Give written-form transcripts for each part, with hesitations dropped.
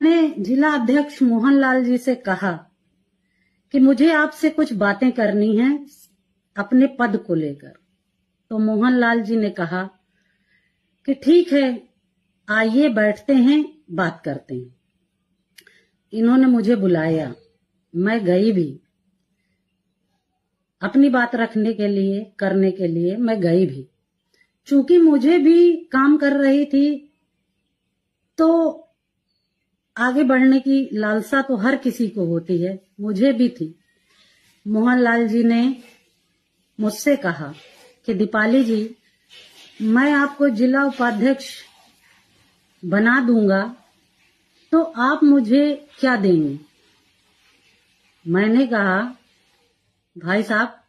मैंने जिला अध्यक्ष मोहनलाल जी से कहा कि मुझे आपसे कुछ बातें करनी हैं अपने पद को लेकर। तो मोहनलाल जी ने कहा कि ठीक है, आइए बैठते हैं, बात करते हैं। इन्होंने मुझे बुलाया, मैं गई भी, अपनी बात रखने के लिए, करने के लिए मैं गई भी। चूंकि मुझे भी काम कर रही थी तो आगे बढ़ने की लालसा तो हर किसी को होती है, मुझे भी थी। मोहनलाल जी ने मुझसे कहा कि दीपाली जी, मैं आपको जिला उपाध्यक्ष बना दूंगा, तो आप मुझे क्या देंगे? मैंने कहा, भाई साहब,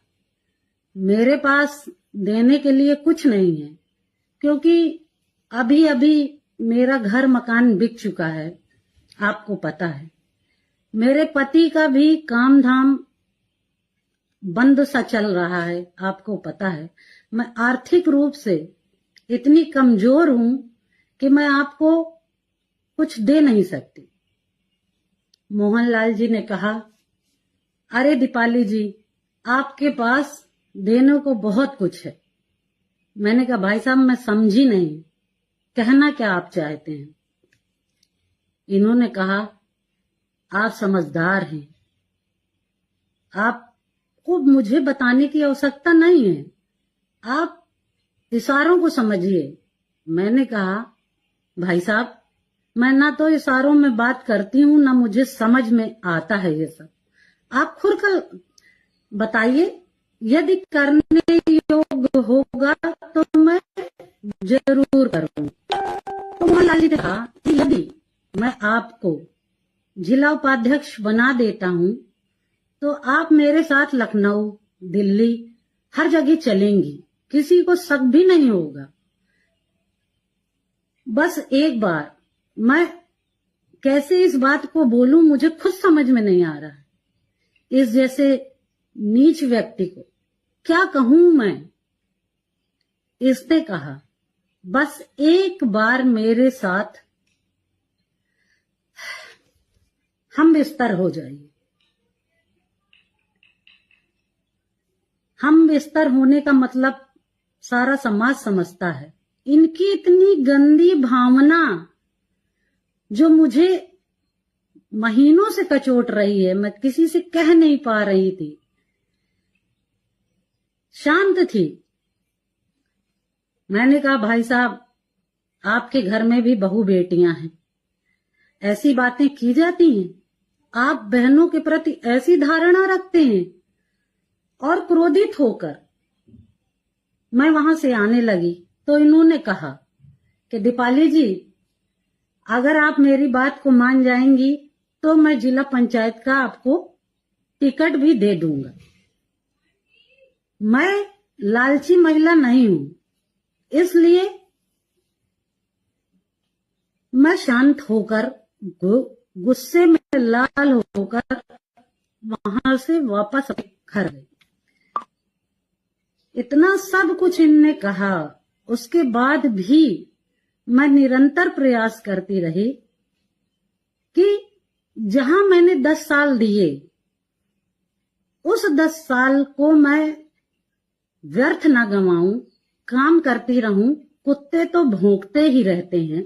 मेरे पास देने के लिए कुछ नहीं है, क्योंकि अभी अभी मेरा घर मकान बिक चुका है, आपको पता है। मेरे पति का भी काम धाम बंद सा चल रहा है, आपको पता है। मैं आर्थिक रूप से इतनी कमजोर हूं कि मैं आपको कुछ दे नहीं सकती। मोहनलाल जी ने कहा, अरे दीपाली जी, आपके पास देने को बहुत कुछ है। मैंने कहा, भाई साहब, मैं समझी नहीं, कहना क्या आप चाहते हैं? इन्होंने कहा, आप समझदार हैं, आपको मुझे बताने की आवश्यकता नहीं है, आप इशारों को समझिए। मैंने कहा, भाई साहब, मैं ना तो इशारों में बात करती हूँ, ना मुझे समझ में आता है ये सब। आप खुद का बताइए, यदि करने योग्य होगा तो मैं जरूर करूंगा। तो मोहनलाल जी ने कहा कि यदि मैं आपको जिला उपाध्यक्ष बना देता हूं तो आप मेरे साथ लखनऊ, दिल्ली, हर जगह चलेंगी, किसी को शक भी नहीं होगा। बस एक बार मैं कैसे इस बात को बोलूं, मुझे खुद समझ में नहीं आ रहा है। इस जैसे नीच व्यक्ति को क्या कहूं मैं? इसने कहा, बस एक बार मेरे साथ हम बिस्तर हो जाइए। हम बिस्तर होने का मतलब सारा समाज समझता है। इनकी इतनी गंदी भावना जो मुझे महीनों से कचोट रही है, मैं किसी से कह नहीं पा रही थी, शांत थी। मैंने कहा, भाई साहब, आपके घर में भी बहू बेटियां हैं, ऐसी बातें की जाती हैं? आप बहनों के प्रति ऐसी धारणा रखते हैं? और क्रोधित होकर मैं वहां से आने लगी तो इन्होंने कहा कि दीपाली जी, अगर आप मेरी बात को मान जाएंगी तो मैं जिला पंचायत का आपको टिकट भी दे दूंगा। मैं लालची महिला नहीं हूं, इसलिए मैं शांत होकर, गुस्से में लाल होकर वहां से वापस घर गई। इतना सब कुछ इनने कहा, उसके बाद भी मैं निरंतर प्रयास करती रही कि जहां मैंने 10 साल दिए, उस 10 साल को मैं व्यर्थ ना गंवाऊं, काम करती रहूं। कुत्ते तो भौंकते ही रहते हैं,